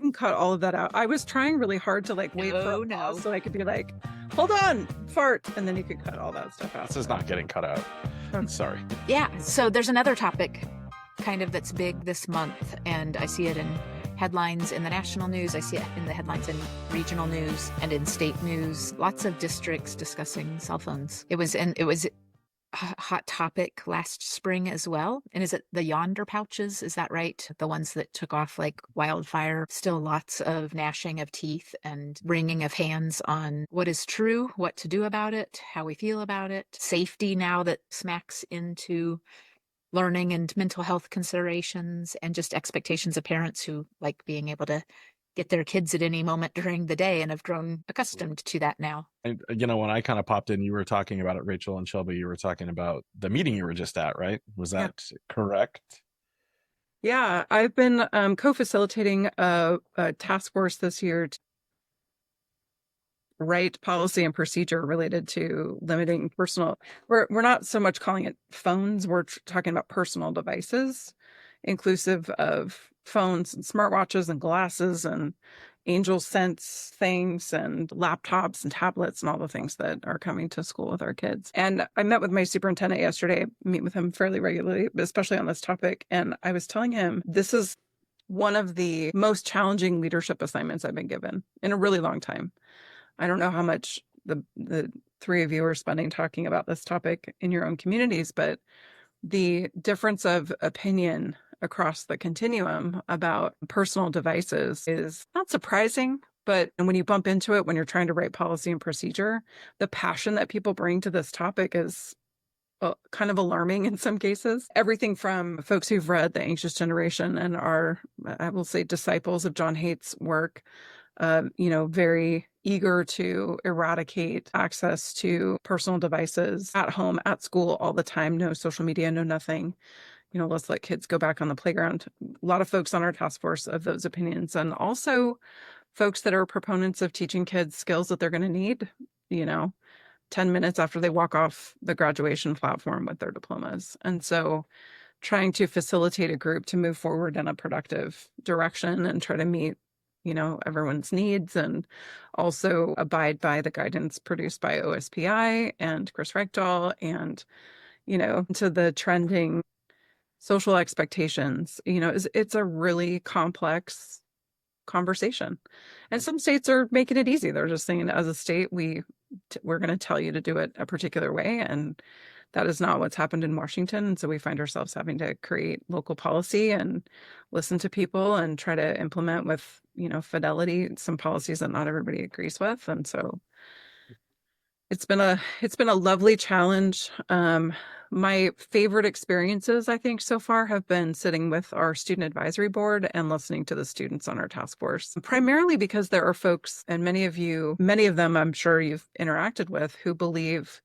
can cut all of that out. I was trying really hard to wait for a pause so I could be like, hold on, fart. And then you could cut all that stuff out. This is not getting cut out. I'm sorry. Yeah. So there's another topic kind of that's big this month, and I see it in headlines in the national news. I see it in the headlines in regional news and in state news. Lots of districts discussing cell phones. It was a hot topic last spring as well. And is it the Yonder pouches? Is that right? The ones that took off like wildfire. Still lots of gnashing of teeth and wringing of hands on what is true, what to do about it, how we feel about it. Safety now that smacks into learning and mental health considerations, and just expectations of parents who like being able to get their kids at any moment during the day and have grown accustomed to that now. And, when I kind of popped in, you were talking about it, Rachel and Shelby, you were talking about the meeting you were just at, right? Was that correct? Yeah, I've been co-facilitating a task force this year to write policy and procedure related to limiting personal. We're not so much calling it phones. We're talking about personal devices, inclusive of phones and smartwatches and glasses and Angel Sense things and laptops and tablets and all the things that are coming to school with our kids. And I met with my superintendent yesterday. I meet with him fairly regularly, especially on this topic. And I was telling him this is one of the most challenging leadership assignments I've been given in a really long time. I don't know how much the three of you are spending talking about this topic in your own communities, but the difference of opinion across the continuum about personal devices is not surprising. But when you bump into it, when you're trying to write policy and procedure, the passion that people bring to this topic is kind of alarming in some cases. Everything from folks who've read The Anxious Generation and are, I will say, disciples of John Haidt's work, very eager to eradicate access to personal devices at home, at school, all the time. No social media, no nothing. Let's let kids go back on the playground. A lot of folks on our task force of those opinions, and also folks that are proponents of teaching kids skills that they're going to need, 10 minutes after they walk off the graduation platform with their diplomas. And so trying to facilitate a group to move forward in a productive direction and try to meet everyone's needs, and also abide by the guidance produced by OSPI and Chris Reichdahl and, to the trending social expectations, it's a really complex conversation. And some states are making it easy. They're just saying, as a state, we're going to tell you to do it a particular way. And that is not what's happened in Washington. And so we find ourselves having to create local policy and listen to people and try to implement with, fidelity, some policies that not everybody agrees with. And so it's been a lovely challenge. My favorite experiences, I think, so far have been sitting with our student advisory board and listening to the students on our task force, primarily because there are folks, and many of them I'm sure you've interacted with, who believe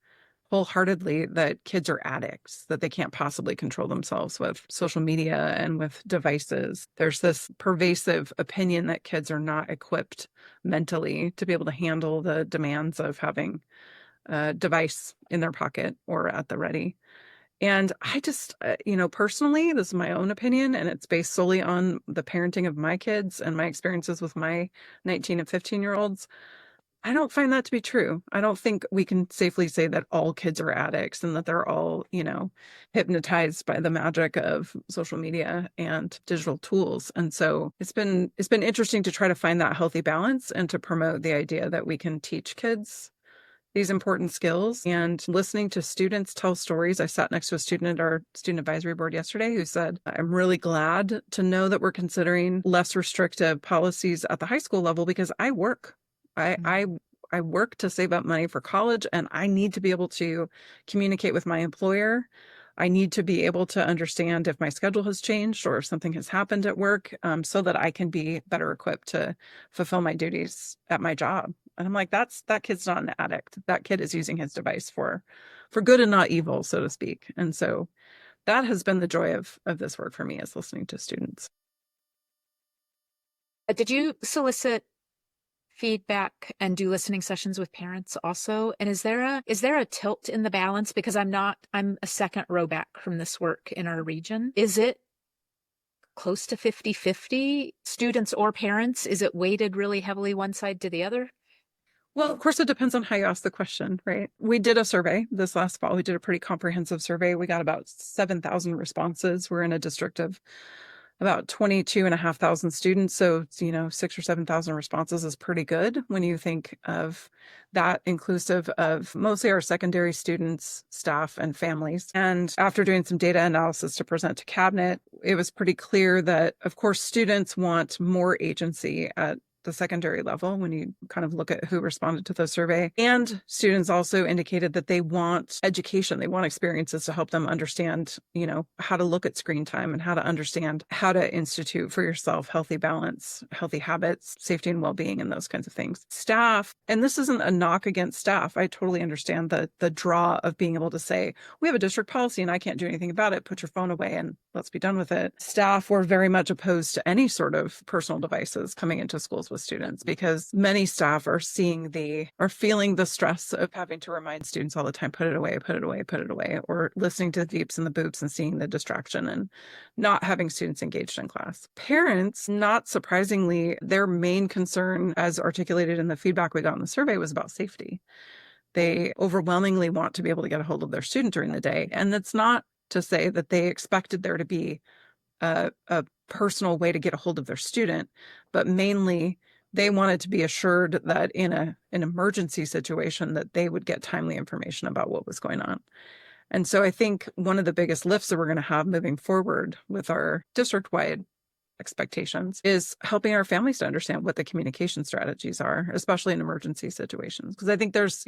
wholeheartedly that kids are addicts, that they can't possibly control themselves with social media and with devices. There's this pervasive opinion that kids are not equipped mentally to be able to handle the demands of having a device in their pocket or at the ready. And I just, personally, this is my own opinion, and it's based solely on the parenting of my kids and my experiences with my 19 and 15-year-olds. I don't find that to be true. I don't think we can safely say that all kids are addicts and that they're all, hypnotized by the magic of social media and digital tools. And so it's been interesting to try to find that healthy balance and to promote the idea that we can teach kids these important skills. And listening to students tell stories. I sat next to a student at our student advisory board yesterday who said, I'm really glad to know that we're considering less restrictive policies at the high school level because I work. I work to save up money for college, and I need to be able to communicate with my employer. I need to be able to understand if my schedule has changed or if something has happened at work, so that I can be better equipped to fulfill my duties at my job. And I'm like, that kid's not an addict. That kid is using his device for good and not evil, so to speak. And so that has been the joy of this work for me, is listening to students. Did you solicit feedback and do listening sessions with parents also? And is there a tilt in the balance? Because I'm a second row back from this work in our region. Is it close to 50-50 students or parents? Is it weighted really heavily one side to the other? Well, of course, it depends on how you ask the question, right? We did a survey this last fall. We did a pretty comprehensive survey. We got about 7,000 responses. We're in a district of about 22,500 students. So, 6 or 7,000 responses is pretty good when you think of that, inclusive of mostly our secondary students, staff, and families. And after doing some data analysis to present to cabinet, it was pretty clear that, of course, students want more agency at the secondary level when you kind of look at who responded to the survey. And students also indicated that they want education. They want experiences to help them understand, how to look at screen time and how to understand how to institute for yourself healthy balance, healthy habits, safety and well-being, and those kinds of things. Staff, and this isn't a knock against staff. I totally understand the draw of being able to say, we have a district policy and I can't do anything about it. Put your phone away and let's be done with it. Staff were very much opposed to any sort of personal devices coming into schools with students, because many staff are feeling the stress of having to remind students all the time, put it away, put it away, put it away, or listening to the beeps and the boops and seeing the distraction and not having students engaged in class. Parents, not surprisingly, their main concern, as articulated in the feedback we got in the survey, was about safety. They overwhelmingly want to be able to get a hold of their student during the day. And that's not to say that they expected there to be a personal way to get a hold of their student, but mainly they wanted to be assured that in an emergency situation that they would get timely information about what was going on. And so I think one of the biggest lifts that we're going to have moving forward with our district-wide expectations is helping our families to understand what the communication strategies are, especially in emergency situations. Because I think there's,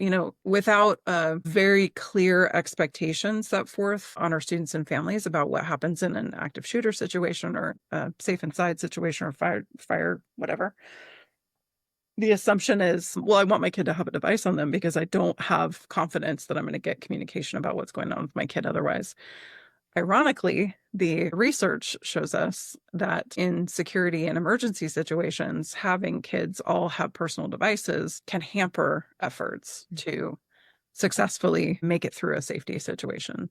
without very clear expectations set forth on our students and families about what happens in an active shooter situation or a safe inside situation or fire, whatever. The assumption is, well, I want my kid to have a device on them because I don't have confidence that I'm going to get communication about what's going on with my kid otherwise. Ironically, the research shows us that in security and emergency situations, having kids all have personal devices can hamper efforts to successfully make it through a safety situation.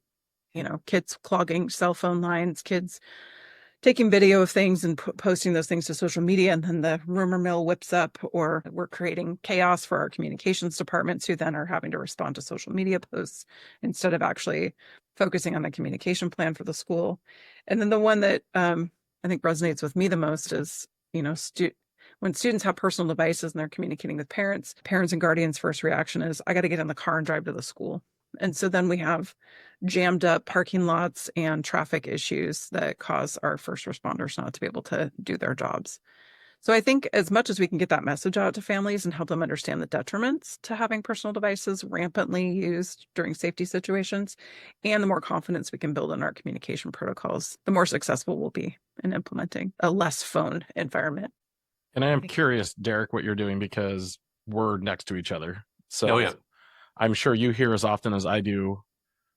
Kids clogging cell phone lines, kids taking video of things and posting those things to social media, and then the rumor mill whips up, or we're creating chaos for our communications departments who then are having to respond to social media posts instead of actually focusing on the communication plan for the school. And then the one that I think resonates with me the most is, when students have personal devices and they're communicating with parents and guardians' first reaction is, I got to get in the car and drive to the school. And so then we have jammed up parking lots and traffic issues that cause our first responders not to be able to do their jobs. So I think as much as we can get that message out to families and help them understand the detriments to having personal devices rampantly used during safety situations, and the more confidence we can build in our communication protocols, the more successful we'll be in implementing a less phone environment. And I am curious, Derek, what you're doing, because we're next to each other. So yeah. I'm sure you hear as often as I do,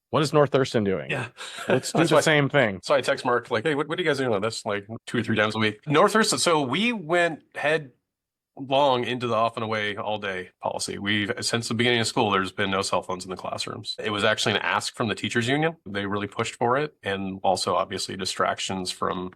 what is North Thurston doing? Yeah. Let's do the same thing. So I text Mark, like, hey, what are you guys doing on this? Like 2 or 3 times a week. North Thurston. So we went headlong into the off and away all day policy. Since the beginning of school, there's been no cell phones in the classrooms. It was actually an ask from the teachers union. They really pushed for it. And also obviously distractions from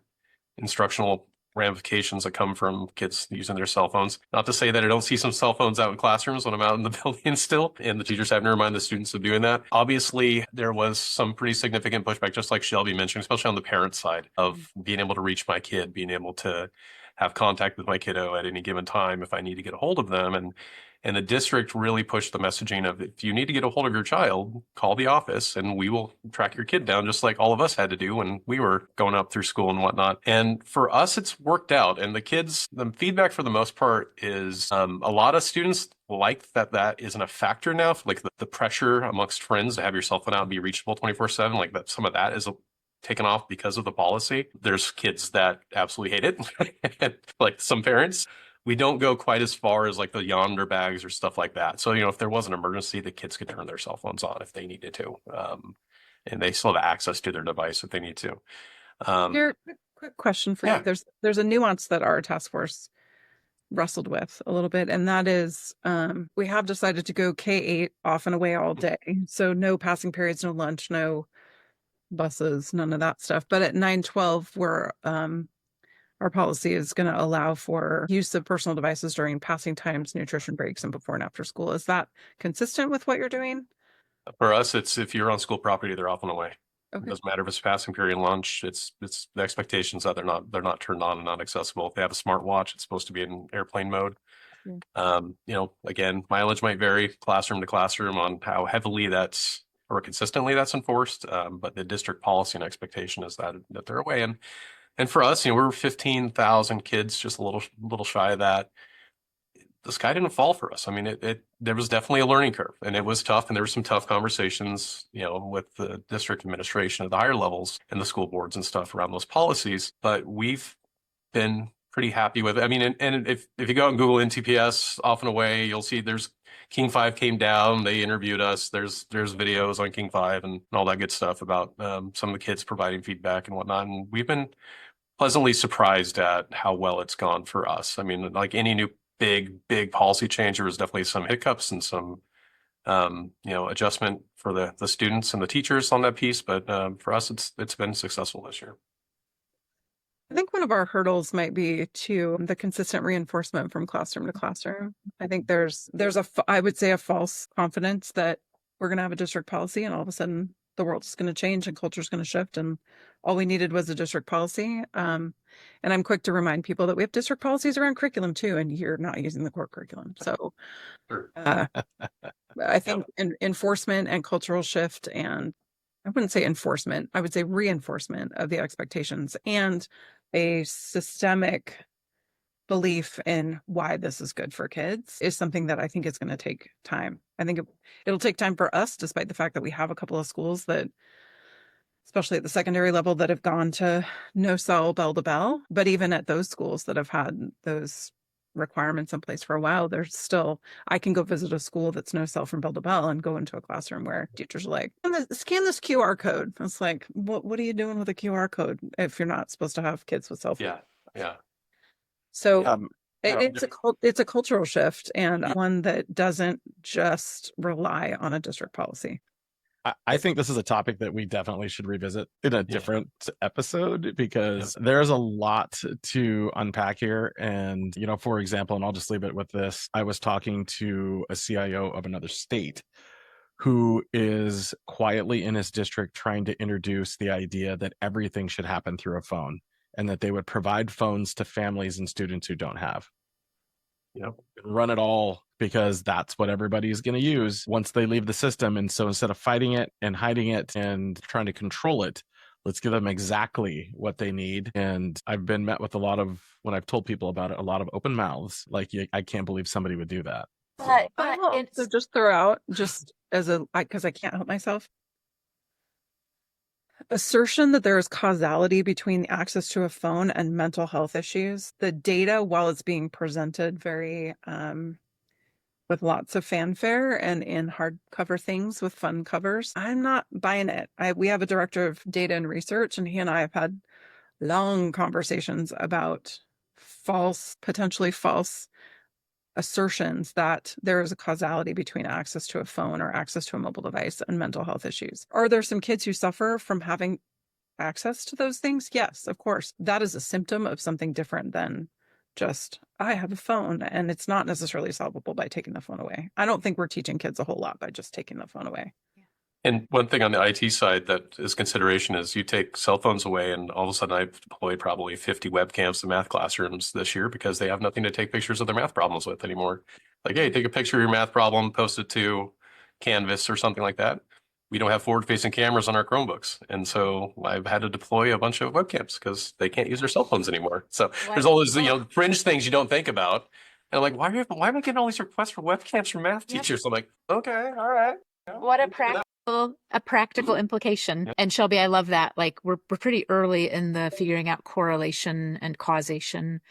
instructional ramifications that come from kids using their cell phones. Not to say that I don't see some cell phones out in classrooms when I'm out in the building still, and the teachers having to remind the students of doing that. Obviously, there was some pretty significant pushback, just like Shelby mentioned, especially on the parent side of being able to reach my kid, being able to have contact with my kiddo at any given time if I need to get a hold of them. And the district really pushed the messaging of, if you need to get a hold of your child, call the office and we will track your kid down, just like all of us had to do when we were going up through school and whatnot. And for us, it's worked out. And the feedback for the most part is a lot of students like that isn't a factor now. Like the pressure amongst friends to have your cell phone out and be reachable 24/7, like that, some of that is taken off because of the policy. There's kids that absolutely hate it, like some parents. We don't go quite as far as like the yonder bags or stuff like that. So, if there was an emergency, the kids could turn their cell phones on if they needed to. And they still have access to their device if they need to. Here, quick question for you. There's a nuance that our task force wrestled with a little bit, and that is we have decided to go K-8 off and away all day. So no passing periods, no lunch, no buses, none of that stuff. But at 9-12, we're our policy is going to allow for use of personal devices during passing times, nutrition breaks, and before and after school. Is that consistent with what you're doing? For us, it's if you're on school property, they're off and away. It Okay. doesn't matter if it's passing period lunch. It's the expectations that they're not turned on and not accessible. If they have a smartwatch, it's supposed to be in airplane mode. Again, mileage might vary classroom to classroom on how heavily that's or consistently that's enforced. But the district policy and expectation is that they're away. And for us, we're 15,000 kids, just a little shy of that. The sky didn't fall for us. I mean, there was definitely a learning curve, and it was tough. And there were some tough conversations, with the district administration at the higher levels and the school boards and stuff around those policies. But we've been pretty happy with it. I mean, and if you go and Google NTPS off and away, you'll see there's King 5 came down. They interviewed us. There's videos on King 5 and all that good stuff about some of the kids providing feedback and whatnot. And we've been pleasantly surprised at how well it's gone for us. I mean, like any new big policy change, there was definitely some hiccups and some adjustment for the students and the teachers on that piece. But for us, it's been successful this year. I think one of our hurdles might be to the consistent reinforcement from classroom to classroom. I think there's I would say a false confidence that we're going to have a district policy and all of a sudden the world is going to change and culture is going to shift, and all we needed was a district policy. And I'm quick to remind people that we have district policies around curriculum too, and you're not using the core curriculum. So I think enforcement and cultural shift, and I wouldn't say enforcement, I would say reinforcement of the expectations and a systemic belief in why this is good for kids is something that I think is going to take time. I think it'll take time for us, despite the fact that we have a couple of schools that, especially at the secondary level, that have gone to no cell bell to bell. But even at those schools that have had those requirements in place for a while, there's still, I can go visit a school that's no cell from bell to bell and go into a classroom where teachers are like, scan this QR code. It's like, what are you doing with a QR code if you're not supposed to have kids with cell phones? Yeah. So it's a cultural shift, and one that doesn't just rely on a district policy. I think this is a topic that we definitely should revisit in a different episode, because there's a lot to unpack here. And, for example, and I'll just leave it with this. I was talking to a CIO of another state who is quietly in his district trying to introduce the idea that everything should happen through a phone, and that they would provide phones to families and students who don't have. Run it all, because that's what everybody's going to use once they leave the system. And so instead of fighting it and hiding it and trying to control it, let's give them exactly what they need. And I've been met with when I've told people about it, a lot of open mouths. Like, I can't believe somebody would do that. So just throw out, just as because I can't help myself, assertion that there is causality between access to a phone and mental health issues. The data, while it's being presented very with lots of fanfare and in hardcover things with fun covers, I'm not buying it. We have a director of data and research, and he and I have had long conversations about potentially false assertions that there is a causality between access to a phone or access to a mobile device and mental health issues. Are there some kids who suffer from having access to those things? Yes, of course. That is a symptom of something different than just, I have a phone, and it's not necessarily solvable by taking the phone away. I don't think we're teaching kids a whole lot by just taking the phone away. And one thing on the IT side that is consideration is you take cell phones away, and all of a sudden I've deployed probably 50 webcams to math classrooms this year because they have nothing to take pictures of their math problems with anymore. Like, hey, take a picture of your math problem, post it to Canvas or something like that. We don't have forward-facing cameras on our Chromebooks. And so I've had to deploy a bunch of webcams because they can't use their cell phones anymore. So there's all those fringe things you don't think about. And I'm like, why am I getting all these requests for webcams from math teachers? I'm like, okay, all right. What a practical implication. Yep. And Shelby, I love that. Like, we're pretty early in the figuring out correlation and causation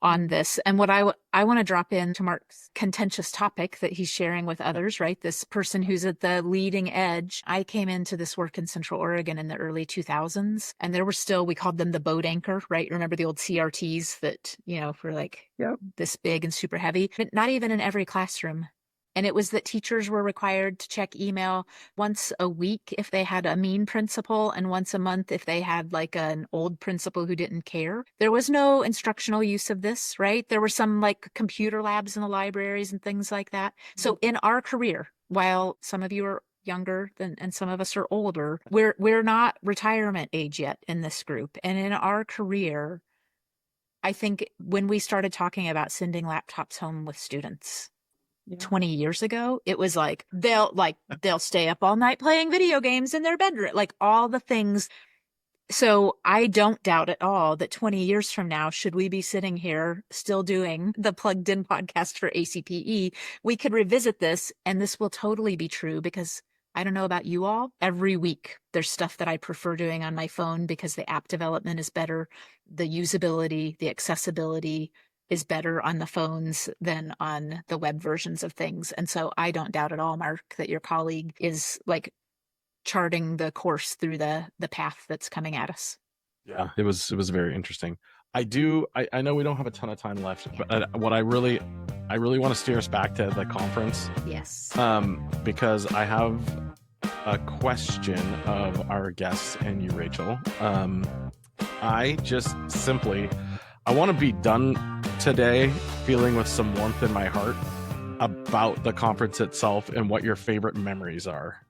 on this. And what I want to drop in to Mark's contentious topic that he's sharing with others, right? This person who's at the leading edge. I came into this work in Central Oregon in the early 2000s, and there were still, we called them the boat anchor, right? Remember the old CRTs that, were like this big and super heavy, but not even in every classroom And it was that teachers were required to check email once a week if they had a mean principal, and once a month if they had like an old principal who didn't care. There was no instructional use of this, right? There were some like computer labs in the libraries and things like that. So in our career, while some of you are younger than and some of us are older, we're not retirement age yet in this group. And in our career, I think when we started talking about sending laptops home with students 20 years ago, it was like they'll stay up all night playing video games in their bedroom, like all the things. So I don't doubt at all that 20 years from now, should we be sitting here still doing the Plugged In podcast for ACPE, we could revisit this, and this will totally be true, because I don't know about you all, every week there's stuff that I prefer doing on my phone because the app development is better, the usability, the accessibility is better on the phones than on the web versions of things. And so I don't doubt at all, Mark, that your colleague is like charting the course through the path that's coming at us. Yeah, it was very interesting. I know we don't have a ton of time left, but what I really want to steer us back to the conference. Yes. Because I have a question of our guests and you, Rachel. I want to be done today feeling with some warmth in my heart about the conference itself and what your favorite memories are